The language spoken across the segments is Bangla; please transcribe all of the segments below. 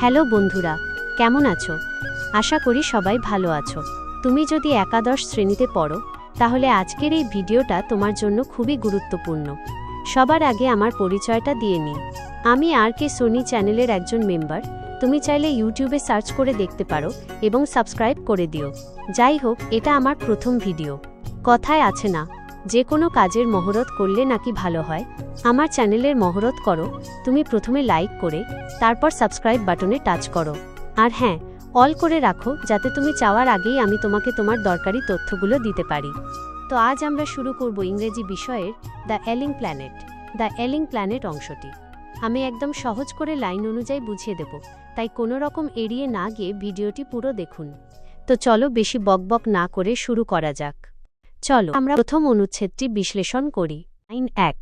হ্যালো বন্ধুরা, কেমন আছো? আশা করি সবাই ভালো আছো। তুমি যদি একাদশ শ্রেণীতে পড়ো তাহলে আজকের এই ভিডিওটা তোমার জন্য খুবই গুরুত্বপূর্ণ। সবার আগে আমার পরিচয়টা দিয়ে নিই। আমি আর কে সোনি চ্যানেলের একজন মেম্বার। তুমি চাইলে ইউটিউবে সার্চ করে দেখতে পারো এবং সাবস্ক্রাইব করে দিও। যাই হোক, এটা আমার প্রথম ভিডিও। কথায় আছে না, যে কোনো কাজের মহরত করলে নাকি ভালো হয়। আমার চ্যানেলের মহরত করো। তুমি প্রথমে লাইক করে তারপর সাবস্ক্রাইব বাটনে টাচ করো। আর হ্যাঁ, অল করে রাখো যাতে তুমি চাওয়ার আগেই আমি তোমাকে তোমার দরকারি তথ্যগুলো দিতে পারি। তো আজ আমরা শুরু করব ইংরেজি বিষয়ের দ্য এলিং প্ল্যানেট। দ্য এলিং প্ল্যানেট অংশটি আমি একদম সহজ করে লাইন অনুযায়ী বুঝিয়ে দেব, তাই কোনো রকম এড়িয়ে না গিয়ে ভিডিওটি পুরো দেখুন। তো চলো বেশি বকবক না করে শুরু করা যাক। চলো আমরা প্রথম অনুচ্ছেদটি বিশ্লেষণ করি। Line 1,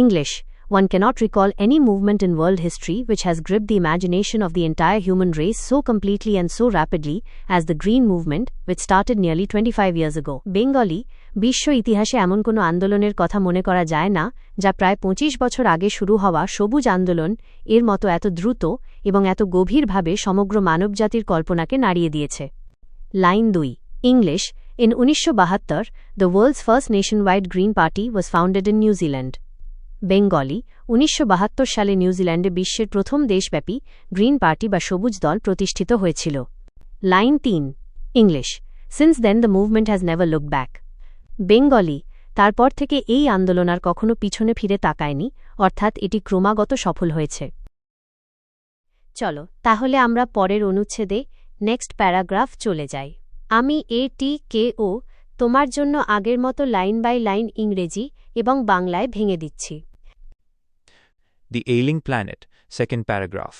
English. One cannot recall any movement in world history which has gripped the imagination of the entire human race so completely and so rapidly as the Green Movement, which started nearly 25 years ago. Bengali. বিশ্ব ইতিহাসে এমন কোনো আন্দোলনের কথা মনে করা যায় না যা প্রায় 25 বছর আগে শুরু হওয়া সবুজ আন্দোলন এর মতো এত দ্রুত এবং এত গভীরভাবে সমগ্র মানবজাতির কল্পনাকে নাড়িয়ে দিয়েছে। Line 2, English. In 1972, the world's first nationwide Green Party was founded in New Zealand. Bengali. 1972 সালে নিউজিল্যান্ডে বিশ্বের প্রথম দেশব্যাপী গ্রিন পার্টি বা সবুজ দল প্রতিষ্ঠিত হয়েছিল। Line 3, English. Since then the movement has never looked back. Bengali. তারপর থেকে এই আন্দোলন আর কখনো পিছনে ফিরে তাকায়নি, অর্থাৎ এটি ক্রমাগত সফল হয়েছে। চলো তাহলে আমরা পরের অনুচ্ছেদে নেক্সট প্যারাগ্রাফ চলে যাই। আমি ATKO তোমার জন্য আগের মতো লাইন বাই লাইন ইংরেজি এবং বাংলায় ভেঙে দিচ্ছি। The Ailing Planet, second paragraph.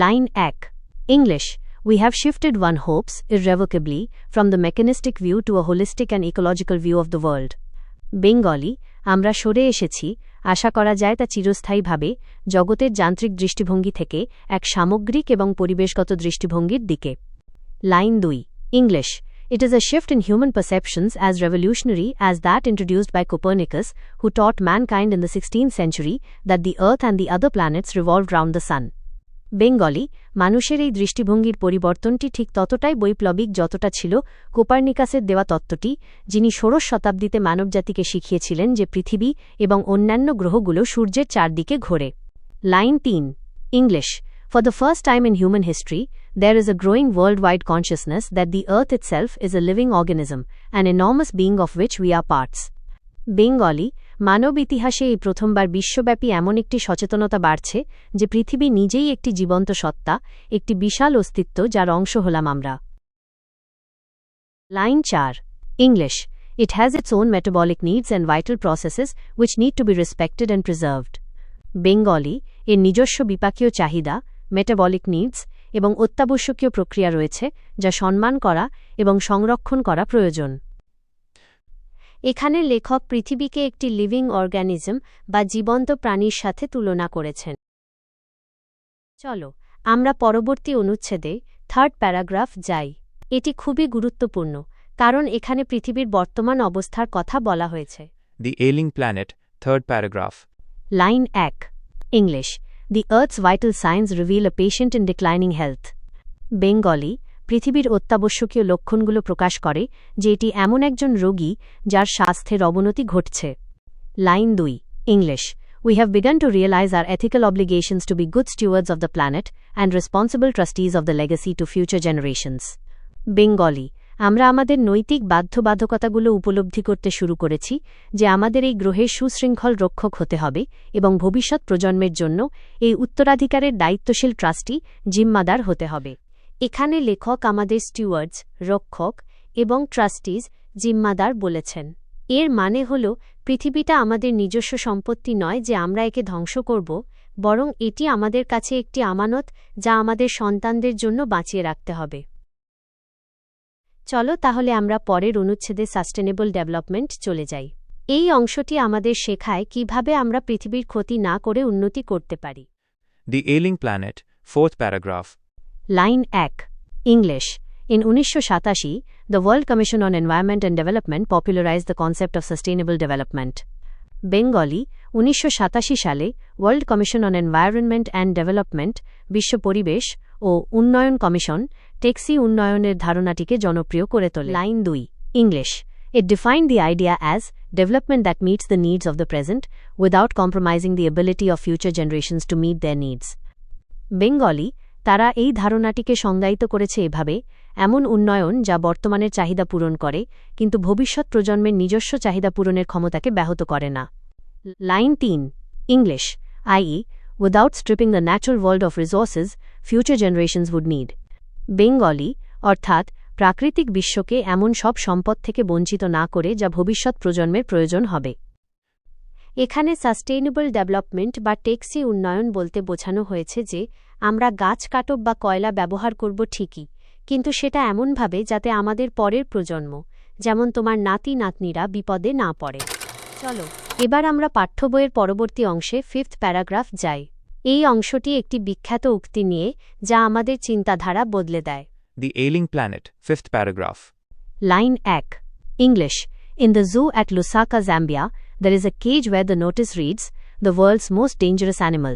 Line 1, English. We have shifted one hopes, irrevocably, from the mechanistic view to a holistic and ecological view of the world. Bengali. আমরা সরে এসেছি, আশা করা যায় তা চিরস্থায়ীভাবে, জগতের যান্ত্রিক দৃষ্টিভঙ্গি থেকে এক সামগ্রিক এবং পরিবেশগত দৃষ্টিভঙ্গির দিকে। Line 2, English. It is a shift in human perceptions as revolutionary as that introduced by Copernicus, who taught mankind in the 16th century that the Earth and the other planets revolved round the Sun. Bengali. মানুষের এই দৃষ্টিভঙ্গির পরিবর্তনটি ঠিক ততটাই বৈপ্লবিক যতটা ছিল কোপার্নিকাসের দেওয়া তত্ত্বটি, যিনি ষোড়শ শতাব্দীতে মানবজাতিকে শিখিয়েছিলেন যে পৃথিবী এবং অন্যান্য গ্রহগুলো সূর্যের চারদিকে ঘোরে। Line 3, English. For the first time in human history, there is a growing worldwide consciousness that the Earth itself is a living organism, an enormous being of which we are parts. Bengali. মানব ইতিহাসে এই প্রথমবার বিশ্বব্যাপী এমন একটি সচেতনতা বাড়ছে যে পৃথিবী নিজেই একটি জীবন্ত সত্তা, একটি বিশাল অস্তিত্ব যার অংশ হলাম আমরা। Line 4, English. It has its own metabolic needs and vital processes which need to be respected and preserved. Bengali. এর নিজস্ব বিপাকীয় চাহিদা, মেটাবলিক নিডস এবং অত্যাবশ্যকীয় প্রক্রিয়া রয়েছে যা সম্মান করা এবং সংরক্ষণ করা প্রয়োজন। এখানে লেখক পৃথিবীকে একটি লিভিং অর্গানিজম বা জীবন্ত প্রাণীর সাথে তুলনা করেছেন। চলো আমরা পরবর্তী অনুচ্ছেদে থার্ড প্যারাগ্রাফ যাই। এটি খুবই গুরুত্বপূর্ণ কারণ এখানে পৃথিবীর বর্তমান অবস্থার কথা বলা হয়েছে। The Ailing Planet, third paragraph. Line 1, English. The Earth's vital signs reveal a patient in declining health. Bengali. পৃথিবীর অত্যাবশ্যকীয় লক্ষণগুলো প্রকাশ করে যে এটি এমন একজন রোগী যার স্বাস্থ্যের অবনতি ঘটছে। Line 2, English. We have begun to realize our ethical obligations to be good stewards of the planet and responsible trustees of the legacy to future generations. Bengali. আমরা আমাদের নৈতিক বাধ্যবাধকতাগুলো উপলব্ধি করতে শুরু করেছি যে আমাদের এই গ্রহের সুশৃঙ্খল রক্ষক হতে হবে এবং ভবিষ্যৎ প্রজন্মের জন্য এই উত্তরাধিকারের দায়িত্বশীল ট্রাস্টি জিম্মাদার হতে হবে। এখানে লেখক আমাদের স্টিওয়ার্ডস, রক্ষক এবং ট্রাস্টিজ, জিম্মাদার বলেছেন। এর মানে হল পৃথিবীটা আমাদের নিজস্ব সম্পত্তি নয় যে আমরা একে ধ্বংস করব, বরং এটি আমাদের কাছে একটি আমানত যা আমাদের সন্তানদের জন্য বাঁচিয়ে রাখতে হবে। চলো তাহলে আমরা পরের অনুচ্ছেদে সাস্টেনেবল ডেভেলপমেন্ট চলে যাই। এই অংশটি আমাদের শেখায় কিভাবে আমরা পৃথিবীর ক্ষতি না করে উন্নতি করতে পারি। The Ailing Planet, fourth paragraph. Line 1, English. In 1987, the World Commission on Environment and Development popularized the concept of sustainable development. Bengali. 1987 সালে world commission on environment and development, বিশ্ব পরিবেশ ও উন্নয়ন কমিশন টেক্সি উন্নয়নের ধারণাটিকে জনপ্রিয় করে তোলে। Line 2 English It defined the idea as development that meets the needs of the present without compromising the ability of future generations to meet their needs. Bengali তারা এই ধারণাটিকে সংজ্ঞায়িত করেছে এভাবে, এমন উন্নয়ন যা বর্তমানের চাহিদা পূরণ করে কিন্তু ভবিষ্যৎ প্রজন্মের নিজস্ব চাহিদা পূরণের ক্ষমতাকে ব্যাহত করে না। Line 3 English i.e. without stripping the natural world of resources future generations would need. Bengali অর্থাৎ প্রাকৃতিক বিশ্বকে এমন সব সম্পদ থেকে বঞ্চিত না করে যা ভবিষ্যৎ প্রজন্মের প্রয়োজন হবে। এখানে সাস্টেইনেবল ডেভেলপমেন্ট বা টেকসই উন্নয়ন বলতে বোঝানো হয়েছে যে আমরা গাছ কাটব বা কয়লা ব্যবহার করব ঠিকই, কিন্তু সেটা এমনভাবে যাতে আমাদের পরের প্রজন্ম, যেমন তোমার নাতি নাতনিরা, বিপদে না পড়ে। চলো এবার আমরা পাঠ্য বইয়ের পরবর্তী অংশে 5th প্যারাগ্রাফ যাই। এই অংশটি একটি বিখ্যাত উক্তি নিয়ে যা আমাদের চিন্তাধারা বদলে দেয়। The Ailing Planet, 5th paragraph. Line 1 English In the zoo at Lusaka, Zambia, there is a cage where the notice reads, "The world's most dangerous animal."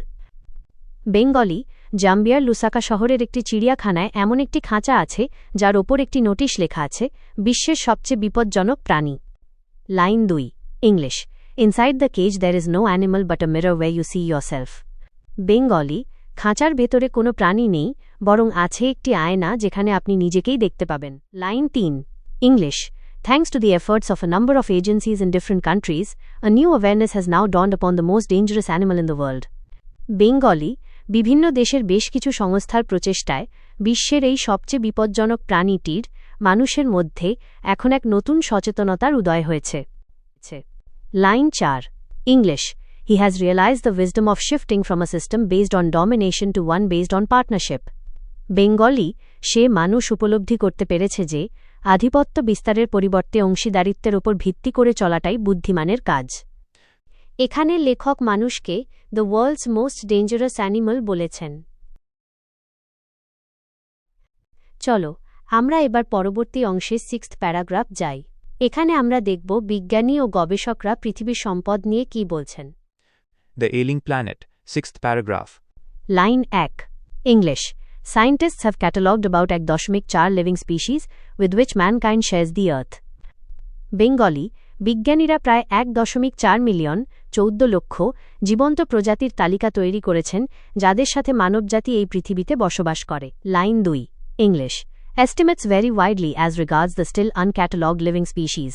Bengali জাম্বিয়ার লুসাকা শহরের একটি চিড়িয়াখানায় এমন একটি খাঁচা আছে যার ওপর একটি নোটিশ লেখা আছে, বিশ্বের সবচেয়ে বিপজ্জনক প্রাণী। Line 2 English Inside the cage there is no animal but a mirror where you see yourself. Bengali খাঁচার ভেতরে কোনো প্রাণী নেই, বরং আছে একটি আয়না যেখানে আপনি নিজেকেই দেখতে পাবেন। Line 3 English Thanks to the efforts of a number of agencies in different countries, a new awareness has now dawned upon the most dangerous animal in the world. Bengali বিভিন্ন দেশের বেশ কিছু সংস্থার প্রচেষ্টায় বিশ্বের এই সবচেয়ে বিপজ্জনক প্রাণীটির মানুষের মধ্যে এখন এক নতুন সচেতনতার উদয় হয়েছে। Line 4 English He has realized the wisdom of shifting from a system based on domination to one based on partnership. Bengali সে মানুষ উপলব্ধি করতে পেরেছে যে আধিপত্য বিস্তারের পরিবর্তে অংশীদারিত্বের ওপর ভিত্তি করে চলাটাই বুদ্ধিমানের কাজ। এখানে লেখক মানুষকে the world's most dangerous animal বলেছেন। চলো আমরা এবার পরবর্তী অংশে 6th প্যারাগ্রাফ যাই। এখানে আমরা দেখব বিজ্ঞানী ও গবেষকরা পৃথিবীর সম্পদ নিয়ে কী বলছেন। The Ailing Planet, 6th paragraph. Line 1 English Scientists have catalogued about 1.4 living species with which mankind shares the earth. Bengali বিজ্ঞানীরা প্রায় 1.4 মিলিয়ন 14 লক্ষ জীবন্ত প্রজাতির তালিকা তৈরি করেছেন যাদের সাথে মানবজাতি এই পৃথিবীতে বসবাস করে। Line 2 English Estimates vary widely as regards the still uncatalogued living species.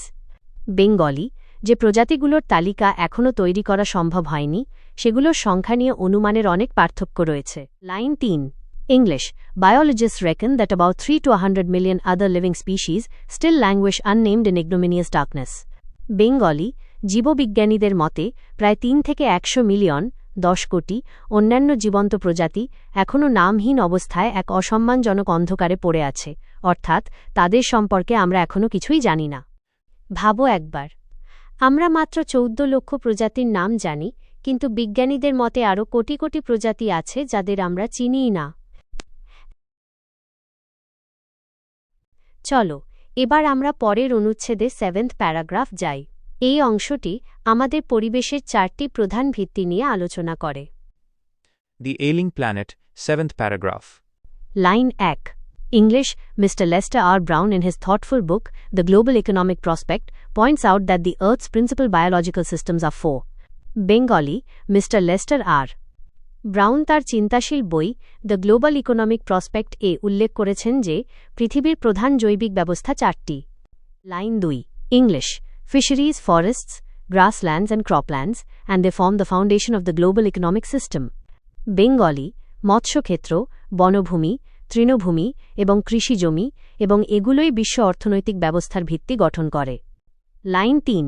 Bengali যে প্রজাতিগুলোর তালিকা এখনও তৈরি করা সম্ভব হয়নি সেগুলোর সংখ্যা নিয়ে অনুমানের অনেক পার্থক্য রয়েছে। Line 3 English Biologists reckon that about 3 to 100 million other living species still languish unnamed in ignominious darkness. Bengali জীববিজ্ঞানীদের মতে প্রায় 3 থেকে 100 মিলিয়ন 10 কোটি অন্যান্য জীবন্ত প্রজাতি এখনও নামহীন অবস্থায় এক অসম্মানজনক অন্ধকারে পড়ে আছে, অর্থাৎ তাদের সম্পর্কে আমরা এখনও কিছুই জানি না। ভাবো একবার, আমরা মাত্র 14 লক্ষ প্রজাতির নাম জানি, কিন্তু বিজ্ঞানীদের মতে আরও কোটি কোটি প্রজাতি আছে যাদের আমরা চিনিই না। চলো এবার আমরা পরের অনুচ্ছেদে 7th প্যারাগ্রাফ যাই। এই অংশটি আমাদের পরিবেশের 4টি প্রধান ভিত্তি নিয়ে আলোচনা করে। The Ailing Planet, 7th paragraph. Line 1 English Mr. Lester R. Brown in his thoughtful book, The Global Economic Prospect, points out that the Earth's principal biological systems are 4. Bengali Mr. Lester R. Brown তার চিন্তাশীল বই দ্য গ্লোবাল ইকোনমিক প্রসপেক্ট এ উল্লেখ করেছেন যে পৃথিবীর প্রধান জৈবিক ব্যবস্থা 4টি। Line 2 English Fisheries, forests, grasslands and croplands, and they form the foundation of the global economic system. Bengali মৎস্যক্ষেত্র, বনভূমি, তৃণভূমি এবং কৃষিজমি এবং এগুলোই বিশ্ব অর্থনৈতিক ব্যবস্থার ভিত্তি গঠন করে। Line 3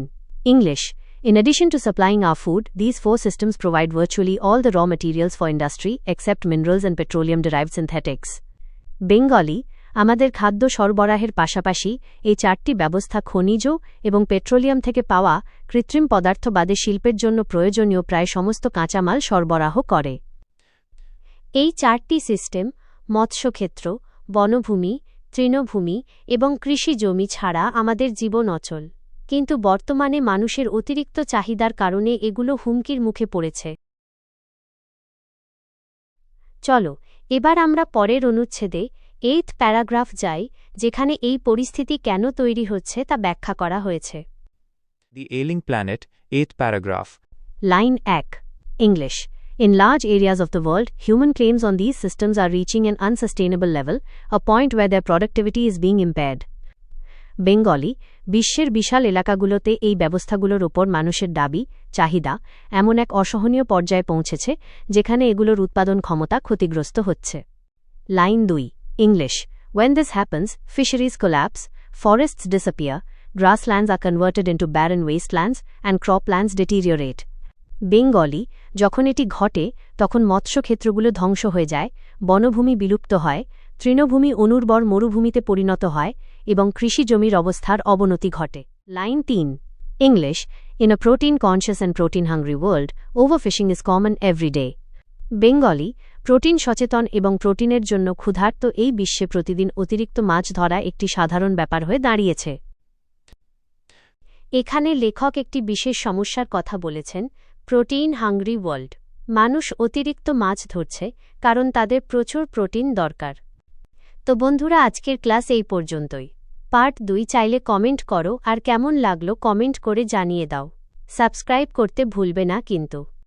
English In addition to supplying our food, these 4 systems provide virtually all the raw materials for industry except minerals and petroleum-derived synthetics. Bengali আমাদের খাদ্য সরবরাহের পাশাপাশি এই 4টি ব্যবস্থা খনিজ এবং পেট্রোলিয়াম থেকে পাওয়া কৃত্রিম পদার্থ বাদে শিল্পের জন্য প্রয়োজনীয় প্রায় সমস্ত কাঁচামাল সরবরাহ করে। এই 4টি সিস্টেম মৎস্যক্ষেত্র, বনভূমি, তৃণভূমি এবং কৃষিজমি ছাড়া আমাদের জীবন অচল, কিন্তু বর্তমানে মানুষের অতিরিক্ত চাহিদার কারণে এগুলো হুমকির মুখে পড়েছে। চলো এবার আমরা পরের অনুচ্ছেদে 8th প্যারাগ্রাফ যাই, যেখানে এই পরিস্থিতি কেন তৈরি হচ্ছে তা ব্যাখ্যা করা হয়েছে। The Ailing Planet, 8th paragraph. Line 1. English. In large areas of the world, human claims on these systems are reaching an unsustainable level, a point where their productivity is being impaired. Bengali, বিশ্বের বিশাল এলাকাগুলোতে এই ব্যবস্থাগুলোর ওপর মানুষের দাবি, চাহিদা এমন এক অসহনীয় পর্যায়ে পৌঁছেছে যেখানে এগুলোর উৎপাদন ক্ষমতা ক্ষতিগ্রস্ত হচ্ছে। Line 2. English. When this happens, fisheries collapse, forests disappear, grasslands are converted into barren wastelands, and croplands deteriorate. Bengali, যখন এটি ঘটে তখন মৎস্যক্ষেত্রগুলো ধ্বংস হয়ে যায়, বনভূমি বিলুপ্ত হয়, তৃণভূমি অনুর্বর মরুভূমিতে পরিণত হয় এবং কৃষি জমির অবস্থার অবনতি ঘটে। Line 3. English. In a protein-conscious and protein-hungry world, overfishing is common every day. Bengali, protein সচেতন এবং প্রোটিনের জন্য ক্ষুধার্ত এই বিশ্বে প্রতিদিন অতিরিক্ত মাছ ধরা একটি সাধারণ ব্যাপার হয়ে দাঁড়িয়েছে। এখানে লেখক একটি বিশেষ সমস্যার কথা বলেছেন, প্রোটিন হাংরি ওয়ার্ল্ড। মানুষ অতিরিক্ত মাছ ধরছে কারণ তাদের প্রচুর প্রোটিন দরকার। তো বন্ধুরা, আজকের ক্লাস এই পর্যন্তই। পার্ট 2 চাইলে কমেন্ট করো, আর কেমন লাগলো কমেন্ট করে জানিয়ে দাও। সাবস্ক্রাইব করতে ভুলবে না কিন্তু।